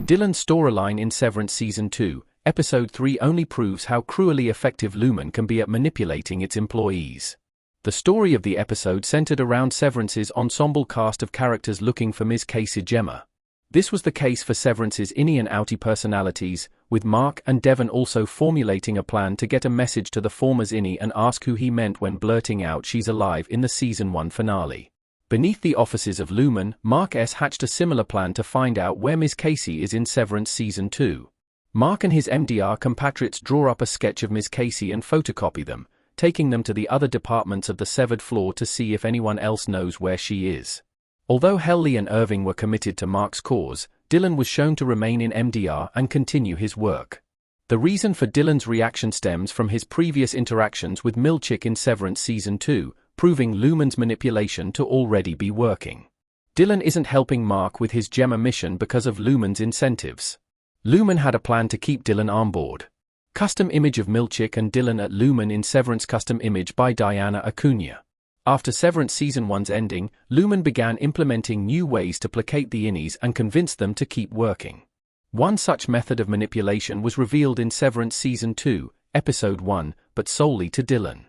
Dylan's storyline in Severance Season 2, Episode 3 only proves how cruelly effective Lumon can be at manipulating its employees. The story of the episode centered around Severance's ensemble cast of characters looking for Ms. Casey Gemma. This was the case for Severance's Innie and Outie personalities, with Mark and Devon also formulating a plan to get a message to the former's Innie and ask who he meant when blurting out she's alive in the Season 1 finale. Beneath the offices of Lumon, Mark S. hatched a similar plan to find out where Ms. Casey is in Severance Season 2. Mark and his MDR compatriots draw up a sketch of Ms. Casey and photocopy them, taking them to the other departments of the severed floor to see if anyone else knows where she is. Although Helly and Irving were committed to Mark's cause, Dylan was shown to remain in MDR and continue his work. The reason for Dylan's reaction stems from his previous interactions with Milchick in Severance Season 2, proving Lumon's manipulation to already be working. Dylan isn't helping Mark with his Gemma mission because of Lumon's incentives. Lumon had a plan to keep Dylan on board. Custom image of Milchick and Dylan at Lumon in Severance custom image by Diana Acuna. After Severance Season 1's ending, Lumon began implementing new ways to placate the Innies and convince them to keep working. One such method of manipulation was revealed in Severance Season 2, Episode 1, but solely to Dylan.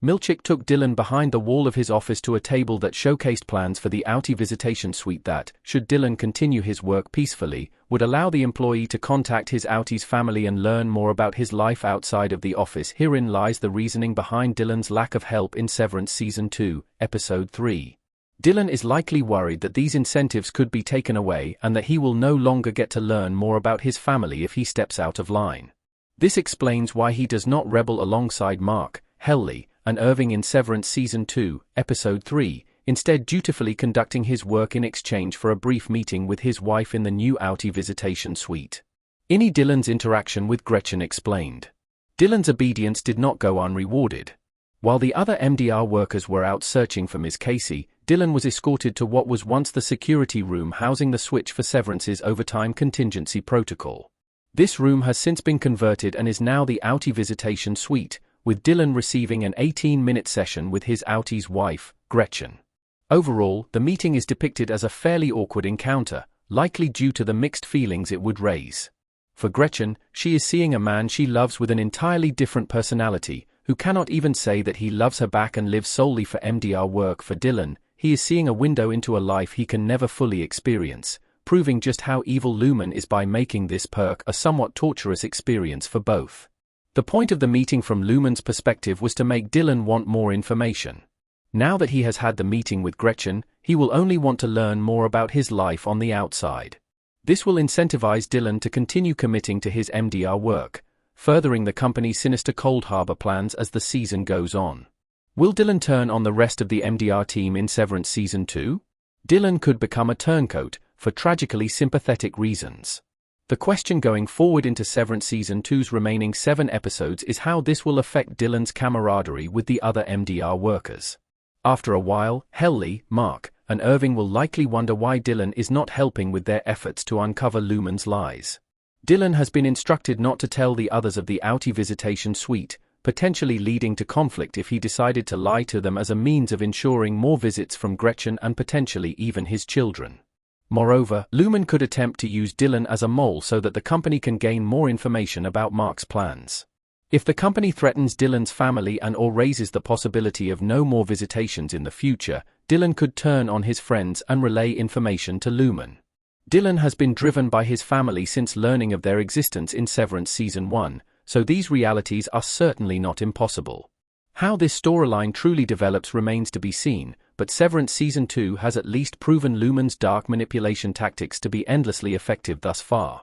Milchick took Dylan behind the wall of his office to a table that showcased plans for the Outie visitation suite that, should Dylan continue his work peacefully, would allow the employee to contact his Outie's family and learn more about his life outside of the office. Herein lies the reasoning behind Dylan's lack of help in Severance Season 2, Episode 3. Dylan is likely worried that these incentives could be taken away and that he will no longer get to learn more about his family if he steps out of line. This explains why he does not rebel alongside Mark, Helly, and Irving in Severance Season 2, Episode 3, instead dutifully conducting his work in exchange for a brief meeting with his wife in the new Outie visitation suite. Innie Dylan's interaction with Gretchen explained. Dylan's obedience did not go unrewarded. While the other MDR workers were out searching for Ms. Casey, Dylan was escorted to what was once the security room housing the switch for Severance's overtime contingency protocol. This room has since been converted and is now the Outie visitation suite, with Dylan receiving an 18-minute session with his Outie's wife, Gretchen. Overall, the meeting is depicted as a fairly awkward encounter, likely due to the mixed feelings it would raise. For Gretchen, she is seeing a man she loves with an entirely different personality, who cannot even say that he loves her back and lives solely for MDR work. For Dylan, he is seeing a window into a life he can never fully experience, proving just how evil Lumon is by making this perk a somewhat torturous experience for both. The point of the meeting from Lumon's perspective was to make Dylan want more information. Now that he has had the meeting with Gretchen, he will only want to learn more about his life on the outside. This will incentivize Dylan to continue committing to his MDR work, furthering the company's sinister Cold Harbor plans as the season goes on. Will Dylan turn on the rest of the MDR team in Severance Season 2? Dylan could become a turncoat, for tragically sympathetic reasons. The question going forward into Severance Season 2's remaining 7 episodes is how this will affect Dylan's camaraderie with the other MDR workers. After a while, Helly, Mark, and Irving will likely wonder why Dylan is not helping with their efforts to uncover Lumon's lies. Dylan has been instructed not to tell the others of the Outie visitation suite, potentially leading to conflict if he decided to lie to them as a means of ensuring more visits from Gretchen and potentially even his children. Moreover, Lumon could attempt to use Dylan as a mole so that the company can gain more information about Mark's plans. If the company threatens Dylan's family and/or raises the possibility of no more visitations in the future, Dylan could turn on his friends and relay information to Lumon. Dylan has been driven by his family since learning of their existence in Severance Season 1, so these realities are certainly not impossible. How this storyline truly develops remains to be seen, but Severance Season 2 has at least proven Lumon's dark manipulation tactics to be endlessly effective thus far.